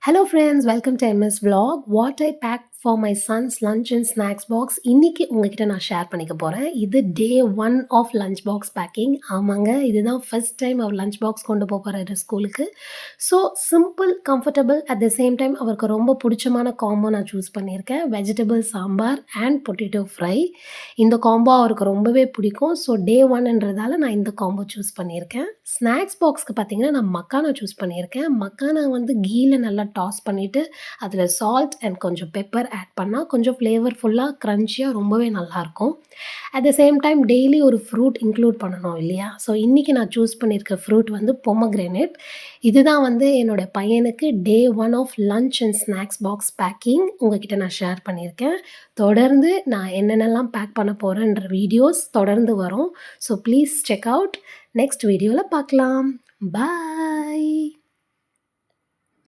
Hello friends, welcome to MS Vlog. What I packed for my son's lunch and snacks box. இன்னைக்கு உங்ககிட்ட நான் share பண்ணிக்க போறேன். இது டே 1 ஆஃப் லஞ்ச் பாக்ஸ் பேக்கிங். ஆமாங்க, இதுதான் ஃபர்ஸ்ட் டைம் அவர் லஞ்ச் பாக்ஸ் கொண்டு போறாரு ஸ்கூலுக்கு. So simple, comfortable at the same time அவருக்கு ரொம்ப பிடிச்சமான காம்போ நான் சூஸ் பண்ணியிருக்கேன். Vegetable sambar and potato fry. இந்த காம்போ அவருக்கு ரொம்பவே பிடிக்கும். ஸோ டே 1ன்றதால நான் இந்த காம்போ சூஸ் பண்ணியிருக்கேன். ஸ்நாக்ஸ் பாக்ஸ்க்கு பார்த்தீங்கன்னா நான் மக்கானா சூஸ் பண்ணியிருக்கேன். மக்கானா வந்து கீல நல்லா டாஸ் பண்ணிவிட்டு அதில் சால்ட் அண்ட் கொஞ்சம் பெப்பர் ஆட் பண்ணால் கொஞ்சம் ஃப்ளேவர்ஃபுல்லாக க்ரன்ச்சியாக ரொம்பவே நல்லாயிருக்கும். At the same time daily ஒரு ஃப்ரூட் இன்க்ளூட் பண்ணணும் இல்லையா? ஸோ இன்றைக்கி நான் சூஸ் பண்ணியிருக்க ஃப்ரூட் வந்து பொமக்ரேனேட். இதுதான் வந்து என்னோடய பையனுக்கு day 1 of lunch and snacks box packing உங்ககிட்ட நான் ஷேர் பண்ணியிருக்கேன். தொடர்ந்து நான் என்னென்னலாம் பேக் பண்ண போகிறேன்ற வீடியோஸ் தொடர்ந்து வரும். So please check out. Next வீடியோவில் பார்க்கலாம். பாய்.